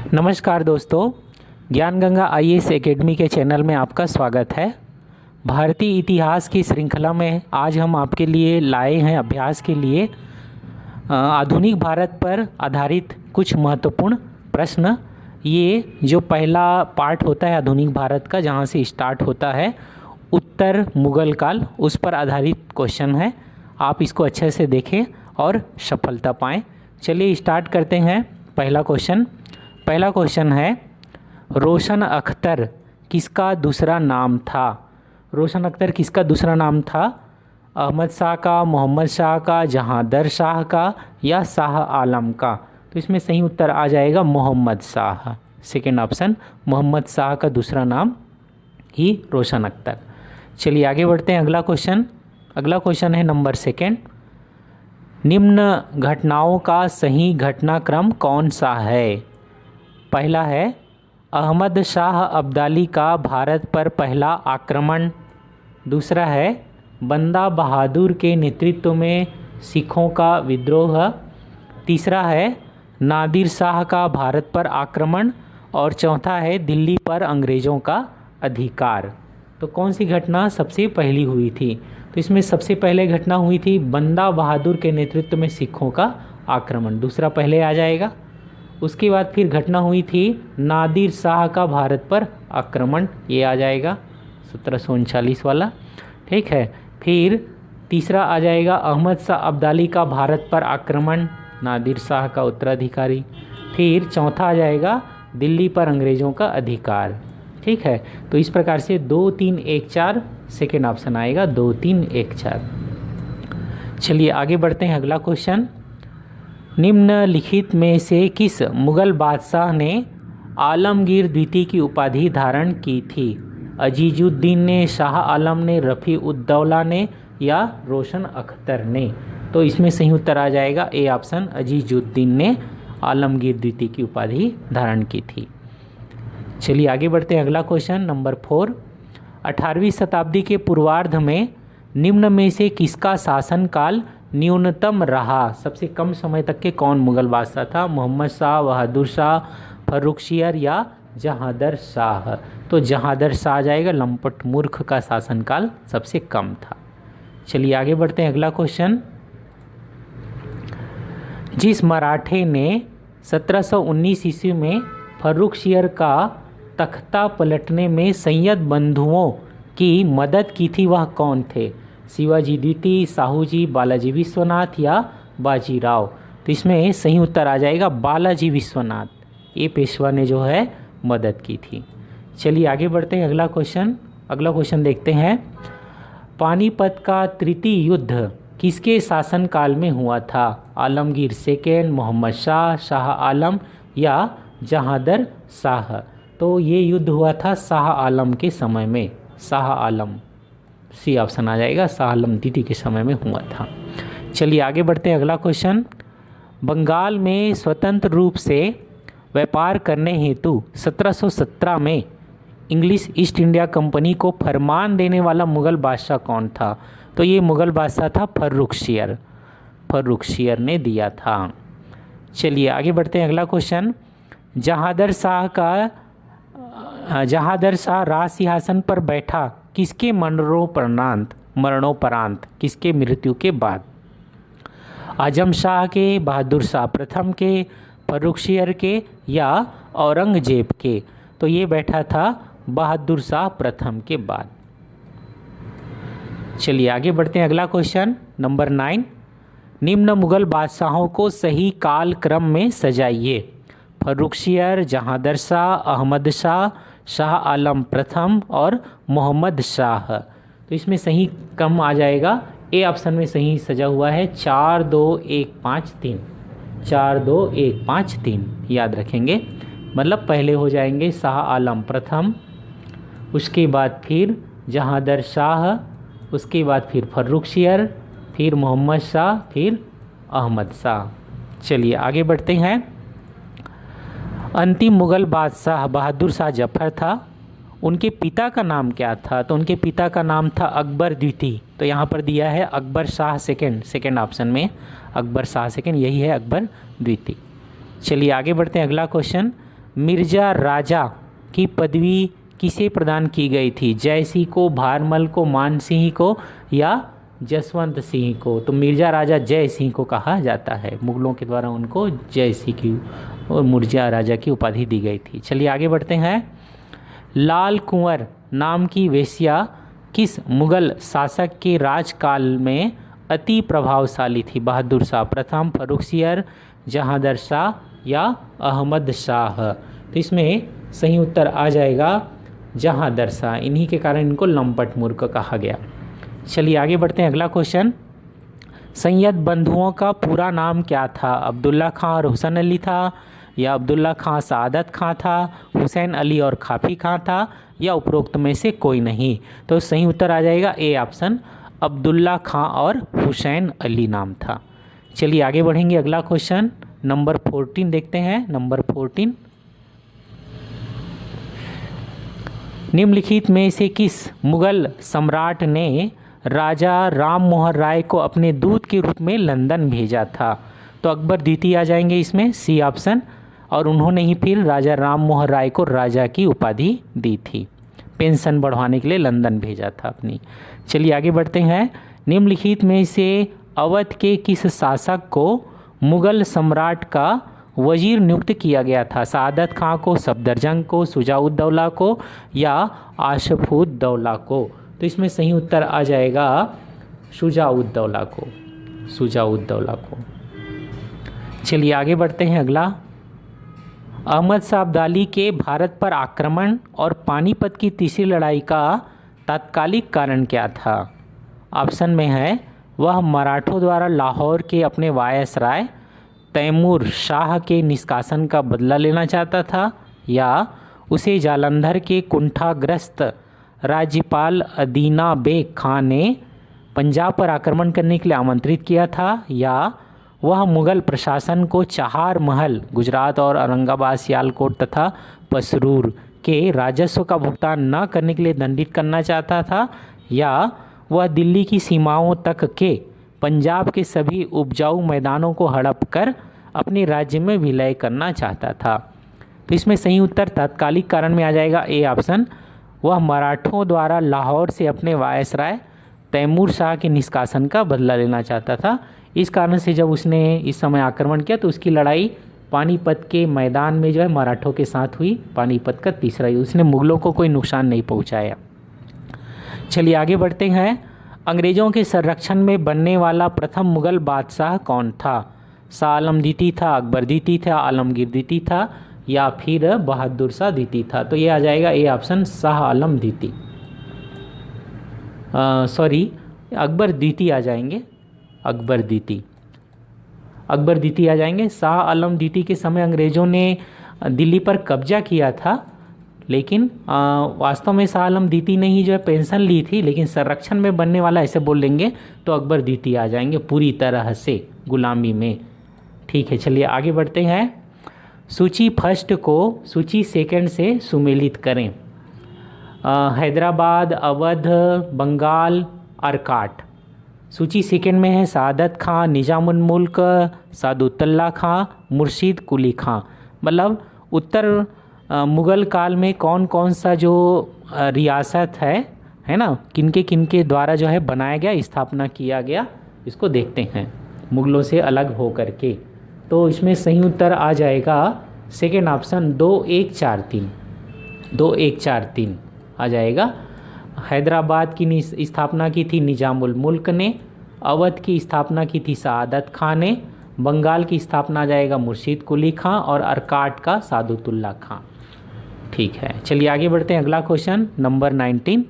नमस्कार दोस्तों, ज्ञान गंगा आईएएस एकेडमी के चैनल में आपका स्वागत है। भारतीय इतिहास की श्रृंखला में आज हम आपके लिए लाए हैं अभ्यास के लिए आधुनिक भारत पर आधारित कुछ महत्वपूर्ण प्रश्न। ये जो पहला पार्ट होता है आधुनिक भारत का, जहाँ से स्टार्ट होता है उत्तर मुगल काल, उस पर आधारित क्वेश्चन है। आप इसको अच्छे से देखें और सफलता पाएँ। चलिए स्टार्ट करते हैं। पहला क्वेश्चन है, रोशन अख्तर किसका दूसरा नाम था? रोशन अख्तर किसका दूसरा नाम था? अहमद शाह का, मोहम्मद शाह का, जहांदर शाह का या शाह आलम का? तो इसमें सही उत्तर आ जाएगा मोहम्मद शाह। सेकेंड ऑप्शन, मोहम्मद शाह का दूसरा नाम ही रोशन अख्तर। चलिए आगे बढ़ते हैं। अगला क्वेश्चन है नंबर सेकेंड। निम्न घटनाओं का सही घटनाक्रम कौन सा है? पहला है अहमद शाह अब्दाली का भारत पर पहला आक्रमण। दूसरा है बंदा बहादुर के नेतृत्व में सिखों का विद्रोह। तीसरा है नादिर शाह का भारत पर आक्रमण। और चौथा है दिल्ली पर अंग्रेज़ों का अधिकार। तो कौन सी घटना सबसे पहली हुई थी? तो इसमें सबसे पहले घटना हुई थी बंदा बहादुर के नेतृत्व में सिखों का आक्रमण, दूसरा पहले आ जाएगा। उसके बाद फिर घटना हुई थी नादिर शाह का भारत पर आक्रमण, ये आ जाएगा 1739 वाला। ठीक है, फिर तीसरा आ जाएगा अहमद शाह अब्दाली का भारत पर आक्रमण, नादिर शाह का उत्तराधिकारी। फिर चौथा आ जाएगा दिल्ली पर अंग्रेज़ों का अधिकार। ठीक है, तो इस प्रकार से 2, 3, 1, 4 सेकेंड ऑप्शन आएगा, 2, 3, 1, 4। चलिए आगे बढ़ते हैं। अगला क्वेश्चन, निम्नलिखित में से किस मुगल बादशाह ने आलमगीर द्वितीय की उपाधि धारण की थी? अजीजुद्दीन ने, शाह आलम ने, रफ़ी उद्दौला ने या रोशन अख्तर ने? तो इसमें सही उत्तर आ जाएगा ए ऑप्शन, अजीजुद्दीन ने आलमगीर द्वितीय की उपाधि धारण की थी। चलिए आगे बढ़ते हैं। अगला क्वेश्चन नंबर 4, 18वीं शताब्दी के पूर्वार्ध में निम्न में से किसका शासनकाल न्यूनतम रहा? सबसे कम समय तक के कौन मुगल बादशाह था? मोहम्मद शाह, बहादुर शाह, फर्रुखशियर या जहांदर शाह? तो जहांदर शाह आ जाएगा, लंपट मूर्ख का शासनकाल सबसे कम था। चलिए आगे बढ़ते हैं। अगला क्वेश्चन, जिस मराठे ने 1719 ईस्वी में फर्रुखशियर का तख्ता पलटने में सैयद बंधुओं की मदद की थी, वह कौन थे? शिवाजी द्वितीय, साहू जी, बालाजी विश्वनाथ या बाजीराव? तो इसमें सही उत्तर आ जाएगा बालाजी विश्वनाथ, ये पेशवा ने जो है मदद की थी। चलिए आगे बढ़ते हैं। अगला क्वेश्चन देखते हैं। पानीपत का तृतीय युद्ध किसके शासनकाल में हुआ था? आलमगीर सेकेंड, मोहम्मद शाह, शाह आलम या जहांदर शाह? तो ये युद्ध हुआ था शाह आलम के समय में, शाह आलम, सी ऑप्शन आ जाएगा, शाह आलम द्वितीय के समय में हुआ था। चलिए आगे बढ़ते हैं। अगला क्वेश्चन, बंगाल में स्वतंत्र रूप से व्यापार करने हेतु 1717 में इंग्लिश ईस्ट इंडिया कंपनी को फरमान देने वाला मुगल बादशाह कौन था? तो ये मुगल बादशाह था फर्रुखशियर ने दिया था। चलिए आगे बढ़ते हैं। अगला क्वेश्चन, जहांदर शाह राज सिंहासन पर बैठा किसके मरणोपरांत, किसके मृत्यु के बाद? आजम शाह के, बहादुर शाह प्रथम के, फर्रुखशियर के या औरंगजेब के? तो ये बैठा था बहादुर शाह प्रथम के बाद। चलिए आगे बढ़ते हैं। अगला क्वेश्चन नंबर 9, निम्न मुगल बादशाहों को सही काल क्रम में सजाइए। फर्रुखशियर, जहांदर शाह, अहमद शाह, शाह आलम प्रथम और मोहम्मद शाह? तो इसमें सही क्रम आ जाएगा, ए ऑप्शन में सही सजा हुआ है 4, 2, 1, 5, 3। 4, 2, 1, 5, 3 याद रखेंगे। मतलब पहले हो जाएंगे शाह आलम प्रथम, उसके बाद फिर जहांदर शाह, उसके बाद फिर फर्रुखशियर, फिर मोहम्मद शाह, फिर अहमद शाह। चलिए आगे बढ़ते हैं। अंतिम मुगल बादशाह बहादुर शाह जफर था, उनके पिता का नाम क्या था? तो उनके पिता का नाम था अकबर द्वितीय। तो यहाँ पर दिया है अकबर शाह सेकेंड ऑप्शन में अकबर शाह सेकेंड, यही है अकबर द्वितीय। चलिए आगे बढ़ते हैं। अगला क्वेश्चन, मिर्जा राजा की पदवी किसे प्रदान की गई थी? जय सिंह को, भारमल को, मान सिंह को या जसवंत सिंह को? तो मिर्जा राजा जय सिंह को कहा जाता है। मुगलों के द्वारा उनको जय सिंह की और मिर्जा राजा की उपाधि दी गई थी। चलिए आगे बढ़ते हैं। लाल कुंवर नाम की वेश्या किस मुगल शासक के राजकाल में अति प्रभावशाली थी? बहादुर शाह प्रथम, फर्रुखसियर, जहांगीर शाह या अहमद शाह? तो इसमें सही उत्तर आ जाएगा जहांगीर शाह। इन्हीं के कारण इनको लंपट मूर्ख कहा गया। चलिए आगे बढ़ते हैं। अगला क्वेश्चन, सैयद बंधुओं का पूरा नाम क्या था? अब्दुल्ला खां और हुसैन अली था या अब्दुल्ला खां सादत खां था, हुसैन अली और काफ़ी खां था या उपरोक्त में से कोई नहीं? तो सही उत्तर आ जाएगा ए ऑप्शन, अब्दुल्ला खां और हुसैन अली नाम था। चलिए आगे बढ़ेंगे। अगला क्वेश्चन नंबर 14 देखते हैं। नंबर 14, निम्नलिखित में से किस मुगल सम्राट ने राजा राम मोहन राय को अपने दूत के रूप में लंदन भेजा था? तो अकबर द्वितीय आ जाएंगे इसमें, सी ऑप्शन। और उन्होंने ही फिर राजा राम मोहन राय को राजा की उपाधि दी थी, पेंशन बढ़वाने के लिए लंदन भेजा था अपनी। चलिए आगे बढ़ते हैं। निम्नलिखित में से अवध के किस शासक को मुगल सम्राट का वजीर नियुक्त किया गया था? सादत खां को, सफदरजंग को, शुजाउद्दौला को या आशफुद्दौला को? तो इसमें सही उत्तर आ जाएगा शुजाउद्दौला को, शुजाउद्दौला को। चलिए आगे बढ़ते हैं। अगला, अहमद शाह अब्दाली के भारत पर आक्रमण और पानीपत की तीसरी लड़ाई का तात्कालिक कारण क्या था? ऑप्शन में है, वह मराठों द्वारा लाहौर के अपने वायसराय तैमूर शाह के निष्कासन का बदला लेना चाहता था या उसे जालंधर के कुंठाग्रस्त राज्यपाल अदीना बेग खान ने पंजाब पर आक्रमण करने के लिए आमंत्रित किया था या वह मुगल प्रशासन को चार महल, गुजरात और औरंगाबाद, सियालकोट तथा पसरूर के राजस्व का भुगतान न करने के लिए दंडित करना चाहता था या वह दिल्ली की सीमाओं तक के पंजाब के सभी उपजाऊ मैदानों को हड़प कर अपने राज्य में विलय करना चाहता था? तो इसमें सही उत्तर तात्कालिक कारण में आ जाएगा ए ऑप्शन, वह मराठों द्वारा लाहौर से अपने वायसराय तैमूर शाह के निष्कासन का बदला लेना चाहता था। इस कारण से जब उसने इस समय आक्रमण किया तो उसकी लड़ाई पानीपत के मैदान में जो है मराठों के साथ हुई। पानीपत का तीसरा युद्ध, उसने मुगलों को कोई नुकसान नहीं पहुंचाया। चलिए आगे बढ़ते हैं। अंग्रेजों के संरक्षण में बनने वाला प्रथम मुगल बादशाह कौन था? शाह आलम द्वितीय था, अकबर द्वितीय था, आलमगीर द्वितीय था या फिर बहादुर शाह द्वितीय था? तो ये आ जाएगा ए ऑप्शन, शाह आलम द्वितीय, सॉरी अकबर द्वितीय आ जाएंगे, अकबर द्वितीय, अकबर द्वितीय आ जाएंगे। शाह आलम द्वितीय के समय अंग्रेज़ों ने दिल्ली पर कब्जा किया था, लेकिन वास्तव में शाह आलम द्वितीय ने ही जो है पेंशन ली थी, लेकिन संरक्षण में बनने वाला ऐसे बोल लेंगे तो अकबर द्वितीय आ जाएंगे पूरी तरह से गुलामी में। ठीक है, चलिए आगे बढ़ते हैं। सूची फर्स्ट को सूची सेकंड से सुमेलित करें। हैदराबाद, अवध, बंगाल, अरकाट। सूची सेकंड में है सादत खां, निजामुल मुल्क, सादुल्ला खां, मुर्शीद कुली खां। मतलब उत्तर मुग़ल काल में कौन कौन सा जो रियासत है ना, किनके किनके द्वारा जो है बनाया गया, स्थापना किया गया, इसको देखते हैं मुग़लों से अलग हो करके। तो इसमें सही उत्तर आ जाएगा सेकेंड ऑप्शन 2143, 2143 आ जाएगा। हैदराबाद की स्थापना की थी निजामुल मुल्क ने, अवध की स्थापना की थी सादत खां ने, बंगाल की स्थापना आ जाएगा मुर्शीद कुली खां और अरकाट का सादुल्ला खां। ठीक है, चलिए आगे बढ़ते हैं। अगला क्वेश्चन नंबर 19,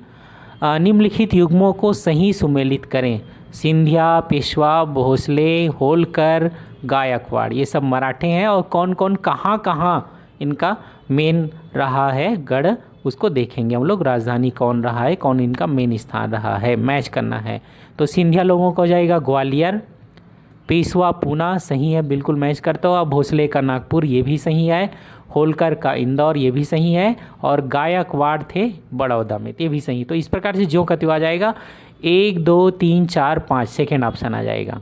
निम्नलिखित युग्मों को सही सुमेलित करें। सिंधिया, पेशवा, भोसले, होलकर, गायकवाड़, ये सब मराठे हैं और कौन कौन कहाँ कहाँ इनका मेन रहा है गढ़, उसको देखेंगे हम लोग। राजधानी कौन रहा है, कौन इनका मेन स्थान रहा है, मैच करना है। तो सिंधिया लोगों का हो जाएगा ग्वालियर, पेशवा पूना, सही है, बिल्कुल मैच करता हुआ। भोसले का नागपुर, ये भी सही है। होलकर का इंदौर, ये भी सही है। और गायकवाड़ थे बड़ौदा में, ये भी सही। तो इस प्रकार से जो कत्वा आ जाएगा 1 2 3 4 5 सेकेंड ऑप्शन आ जाएगा।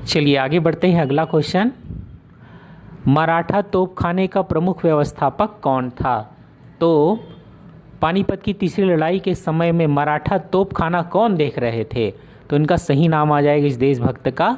चलिए आगे बढ़ते हैं। अगला क्वेश्चन, मराठा तोपखाने का प्रमुख व्यवस्थापक कौन था? तो पानीपत की तीसरी लड़ाई के समय में मराठा तोपखाना कौन देख रहे थे? तो इनका सही नाम आ जाएगा इस देशभक्त का,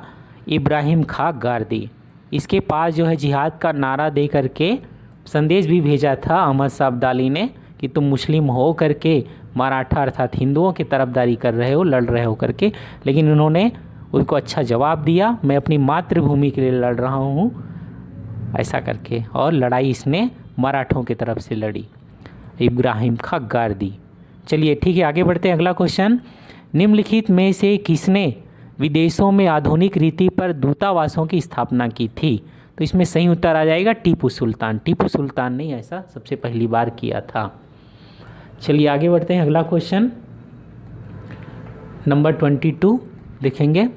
इब्राहिम खां गारदी। इसके पास जो है जिहाद का नारा दे करके संदेश भी भेजा था अहमद शाह अब्दाली ने कि तुम मुस्लिम हो करके मराठा अर्थात हिंदुओं की तरफदारी कर रहे हो, लड़ रहे हो करके, लेकिन उन्होंने उनको अच्छा जवाब दिया, मैं अपनी मातृभूमि के लिए लड़ रहा हूँ ऐसा करके, और लड़ाई इसने मराठों की तरफ से लड़ी, इब्राहिम खां गारदी। चलिए ठीक है, आगे बढ़ते हैं। अगला क्वेश्चन, निम्नलिखित में से किसने विदेशों में आधुनिक रीति पर दूतावासों की स्थापना की थी? तो इसमें सही उत्तर आ जाएगा टीपू सुल्तान। टीपू सुल्तान ने ऐसा सबसे पहली बार किया था। चलिए आगे बढ़ते हैं। अगला क्वेश्चन नंबर 22 देखेंगे।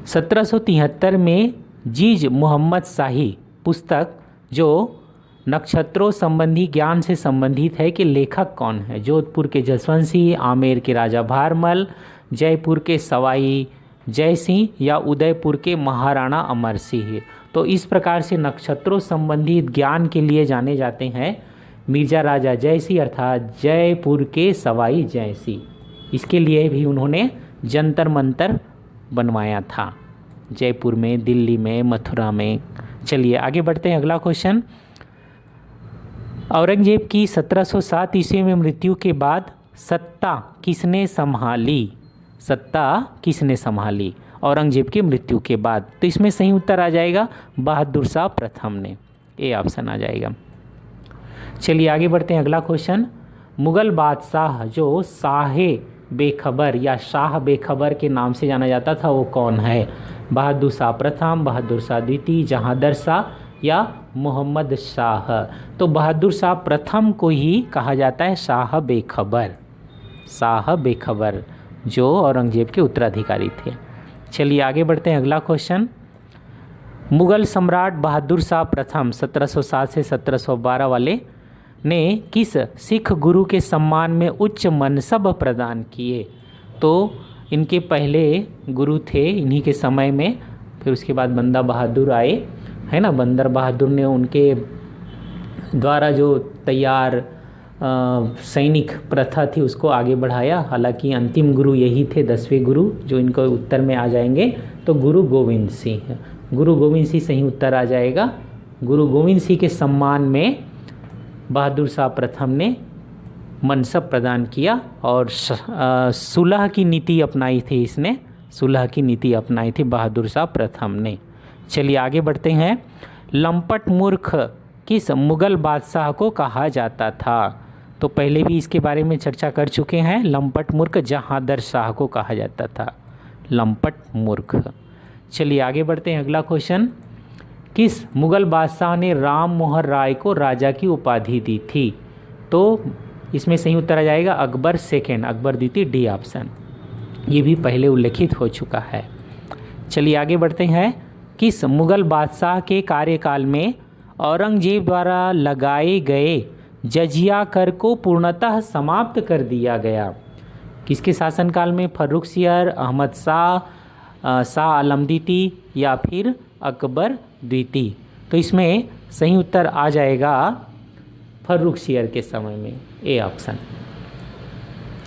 1773 में जीज मोहम्मद शाही पुस्तक जो नक्षत्रों संबंधी ज्ञान से संबंधित है कि लेखक कौन है? जोधपुर के जसवंत सिंह, आमेर के राजा भारमल, जयपुर के सवाई जय सिंह या उदयपुर के महाराणा अमर सिंह। तो इस प्रकार से नक्षत्रों संबंधित ज्ञान के लिए जाने जाते हैं मिर्जा राजा जय सिंह अर्थात जयपुर के सवाई जय सिंह। इसके लिए भी उन्होंने जंतर मंतर बनवाया था जयपुर में, दिल्ली में, मथुरा में। चलिए आगे बढ़ते हैं। अगला क्वेश्चन, औरंगजेब की 1707 ईस्वी में मृत्यु के बाद सत्ता किसने संभाली? सत्ता किसने संभाली औरंगजेब की मृत्यु के बाद? तो इसमें सही उत्तर आ जाएगा बहादुर शाह प्रथम ने, ए ऑप्शन आ जाएगा। चलिए आगे बढ़ते हैं। अगला क्वेश्चन, मुगल बादशाह जो शाहे बेखबर या शाह बेखबर के नाम से जाना जाता था वो कौन है? बहादुर शाह प्रथम, बहादुर शाह द्वितीय, जहांदर शाह या मोहम्मद शाह? तो बहादुर शाह प्रथम को ही कहा जाता है शाह बेखबर। शाह बेखबर जो औरंगजेब के उत्तराधिकारी थे। चलिए आगे बढ़ते हैं। अगला क्वेश्चन, मुगल सम्राट बहादुर शाह प्रथम 1707 से 1712 वाले ने किस सिख गुरु के सम्मान में उच्च मनसब प्रदान किए? तो इनके पहले गुरु थे इन्हीं के समय में, फिर उसके बाद बंदा बहादुर आए, है ना। बंदर बहादुर ने उनके द्वारा जो तैयार सैनिक प्रथा थी उसको आगे बढ़ाया। हालांकि अंतिम गुरु यही थे 10वें गुरु जो इनको उत्तर में आ जाएंगे, तो गुरु गोविंद सिंह। गुरु गोविंद सिंह सही उत्तर आ जाएगा। गुरु गोविंद सिंह के सम्मान में बहादुर शाह प्रथम ने मनसब प्रदान किया और सुलह की नीति अपनाई थी इसने, सुलह की नीति अपनाई थी बहादुर शाह प्रथम ने। चलिए आगे बढ़ते हैं। लंपट मूर्ख किस मुगल बादशाह को कहा जाता था? तो पहले भी इसके बारे में चर्चा कर चुके हैं। लंपट मूर्ख जहांदर शाह को कहा जाता था, लंपट मूर्ख। चलिए आगे बढ़ते हैं। अगला क्वेश्चन, किस मुगल बादशाह ने राम मोहन राय को राजा की उपाधि दी थी? तो इसमें सही उत्तर आ जाएगा अकबर सेकेंड, अकबर द्वितीय, डी ऑप्शन। ये भी पहले उल्लेखित हो चुका है। चलिए आगे बढ़ते हैं। किस मुगल बादशाह के कार्यकाल में औरंगजेब द्वारा लगाए गए जजिया कर को पूर्णतः समाप्त कर दिया गया? किसके शासनकाल में? फर्रुखसियर, अहमद शाह, शाह आलम द्वितीय या फिर अकबर द्वितीय? तो इसमें सही उत्तर आ जाएगा फर्रुखसियर के समय में, ए ऑप्शन।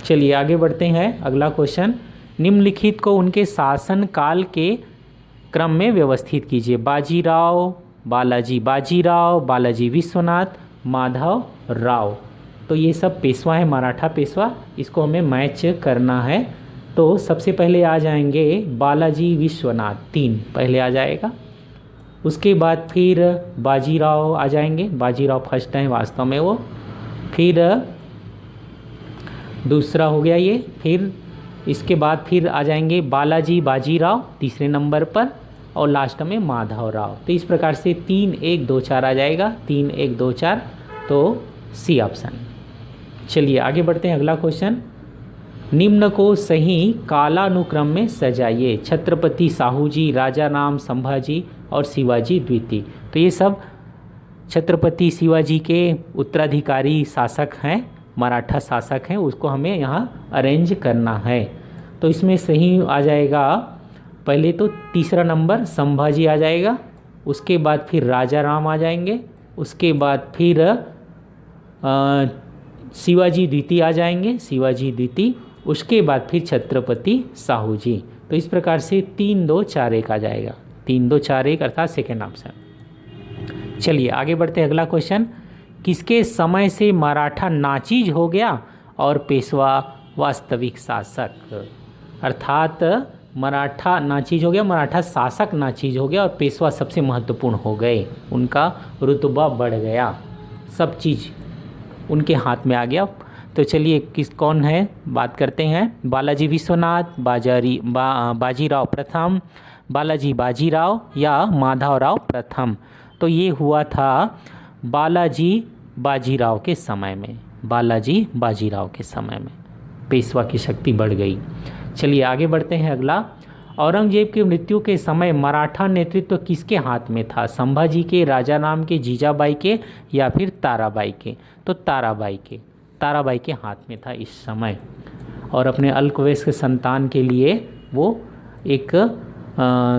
चलिए आगे बढ़ते हैं। अगला क्वेश्चन, निम्नलिखित को उनके शासनकाल के क्रम में व्यवस्थित कीजिए। बाजीराव, बालाजी बाजीराव, बालाजी विश्वनाथ, माधव राव। तो ये सब पेशवा है, मराठा पेशवा, इसको हमें मैच करना है। तो सबसे पहले आ जाएंगे बालाजी विश्वनाथ, 3 पहले आ जाएगा। उसके बाद फिर बाजीराव आ जाएंगे, बाजीराव फर्स्ट है वास्तव में वो, फिर दूसरा हो गया ये, फिर इसके बाद फिर आ जाएंगे बालाजी बाजीराव तीसरे नंबर पर, और लास्ट में माधव राव। तो इस प्रकार से 3 1 2 4 आ जाएगा, 3 1 2 4, तो सी ऑप्शन। चलिए आगे बढ़ते हैं। अगला क्वेश्चन, निम्न को सही कालानुक्रम में सजाइए। छत्रपति साहू जी, राजा राम, संभाजी और शिवाजी द्वितीय। तो ये सब छत्रपति शिवाजी के उत्तराधिकारी शासक हैं, मराठा शासक हैं, उसको हमें यहाँ अरेंज करना है। तो इसमें सही आ जाएगा पहले तो तीसरा नंबर संभाजी आ जाएगा, उसके बाद फिर राजा राम आ जाएंगे, उसके बाद फिर शिवाजी द्वितीय आ जाएंगे, शिवाजी द्वितीय, उसके बाद फिर छत्रपति साहू जी। तो इस प्रकार से 3 2 4 1 आ जाएगा, 3 2 4 1 अर्थात सेकेंड ऑप्शन। चलिए आगे बढ़ते हैं, अगला क्वेश्चन, किसके समय से मराठा नाचीज हो गया और पेशवा वास्तविक शासक? अर्थात मराठा नाचीज हो गया, मराठा शासक नाचीज हो गया और पेशवा सबसे महत्वपूर्ण हो गए, उनका रुतबा बढ़ गया, सब चीज़ उनके हाथ में आ गया। तो चलिए कौन है बात करते हैं, बालाजी विश्वनाथ, बाजीराव प्रथम, बालाजी बाजीराव या माधवराव प्रथम? तो ये हुआ था बालाजी बाजीराव के समय में, बालाजी बाजीराव के समय में पेशवा की शक्ति बढ़ गई। चलिए आगे बढ़ते हैं, अगला, औरंगजेब की मृत्यु के समय मराठा नेतृत्व किसके हाथ में था? संभाजी के, राजा राम के, जीजाबाई के या फिर ताराबाई के? तो ताराबाई के हाथ में था इस समय। और अपने अल्पवयस्क संतान के लिए वो एक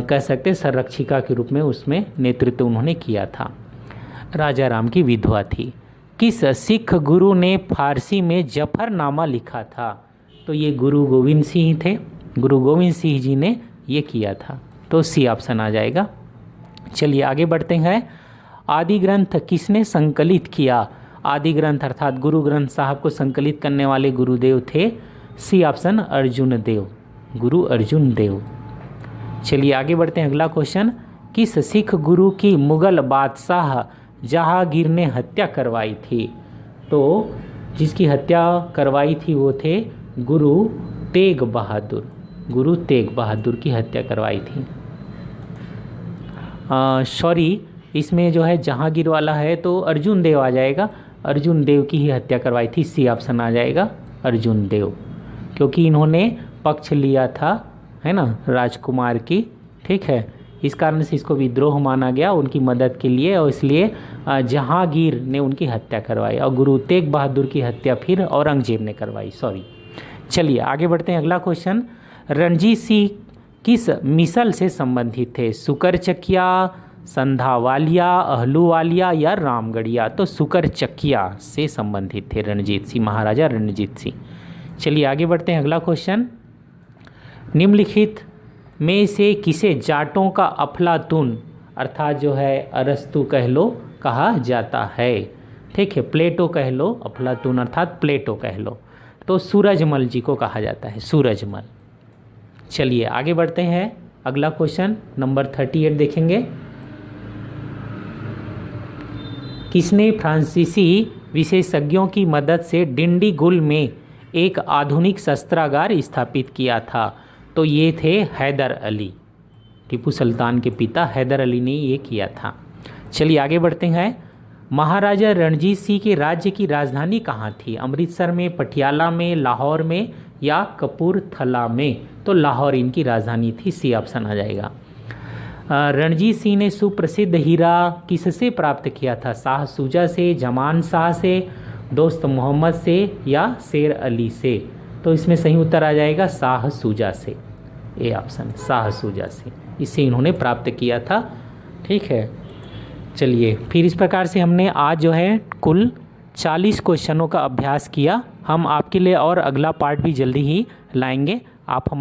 कह सकते संरक्षिका के रूप में उसमें नेतृत्व उन्होंने किया था। राजा राम की विधवा थी। किस सिख गुरु ने फारसी में जफरनामा लिखा था? तो ये गुरु गोविंद सिंह थे, गुरु गोविंद सिंह जी ने ये किया था, तो सी ऑप्शन आ जाएगा। चलिए आगे बढ़ते हैं, आदि ग्रंथ किसने संकलित किया? आदि ग्रंथ अर्थात गुरु ग्रंथ साहब को संकलित करने वाले गुरुदेव थे, सी ऑप्शन अर्जुन देव, गुरु अर्जुन देव। चलिए आगे बढ़ते हैं, अगला क्वेश्चन, किस सिख गुरु की मुगल बादशाह जहांगीर ने हत्या करवाई थी? तो जिसकी हत्या करवाई थी वो थे गुरु तेग बहादुर, गुरु तेग बहादुर की हत्या करवाई थी। सॉरी, इसमें जो है जहांगीर वाला है तो अर्जुन देव आ जाएगा, अर्जुन देव की ही हत्या करवाई थी, सी ऑप्शन आ जाएगा अर्जुन देव, क्योंकि इन्होंने पक्ष लिया था, है ना, राजकुमार की, ठीक है, इस कारण से इसको विद्रोह माना गया उनकी मदद के लिए, और इसलिए जहांगीर ने उनकी हत्या करवाई और गुरु तेग बहादुर की हत्या फिर औरंगजेब ने करवाई, सॉरी। चलिए आगे बढ़ते हैं, अगला क्वेश्चन, रणजीत सिंह किस मिसल से संबंधित थे? सुकरचकिया, संधावालिया, अहलूवालिया या रामगढ़िया? तो सुकरचकिया से संबंधित थे रणजीत सिंह, महाराजा रणजीत सिंह। चलिए आगे बढ़ते हैं, अगला क्वेश्चन, निम्नलिखित में से किसे जाटों का अफलातून अर्थात जो है अरस्तु कह लो कहा जाता है? ठीक है, प्लेटो कह लो, अफलातून अर्थात प्लेटो कह लो, तो सूरजमल जी को कहा जाता है, सूरजमल। चलिए आगे बढ़ते हैं, अगला क्वेश्चन नंबर 38 देखेंगे, किसने फ्रांसीसी विशेषज्ञों की मदद से डिंडीगुल में एक आधुनिक शस्त्रागार स्थापित किया था? तो ये थे हैदर अली, टीपू सुल्तान के पिता हैदर अली ने ये किया था। चलिए आगे बढ़ते हैं, महाराजा रणजीत सिंह के राज्य की राजधानी कहाँ थी? अमृतसर में, पटियाला में, लाहौर में या कपूरथला में? तो लाहौर इनकी राजधानी थी, सी ऑप्शन आ जाएगा। रणजीत सिंह ने सुप्रसिद्ध हीरा किससे प्राप्त किया था? शाह शुजा से, जमान शाह से, दोस्त मोहम्मद से या शेर अली से? तो इसमें सही उत्तर आ जाएगा शाह शुजा से, ए ऑप्शन, शाह शुजा से, इसे इन्होंने प्राप्त किया था, ठीक है। चलिए फिर इस प्रकार से हमने आज जो है कुल 40 क्वेश्चनों का अभ्यास किया। हम आपके लिए और अगला पार्ट भी जल्दी ही लाएंगे। आप हम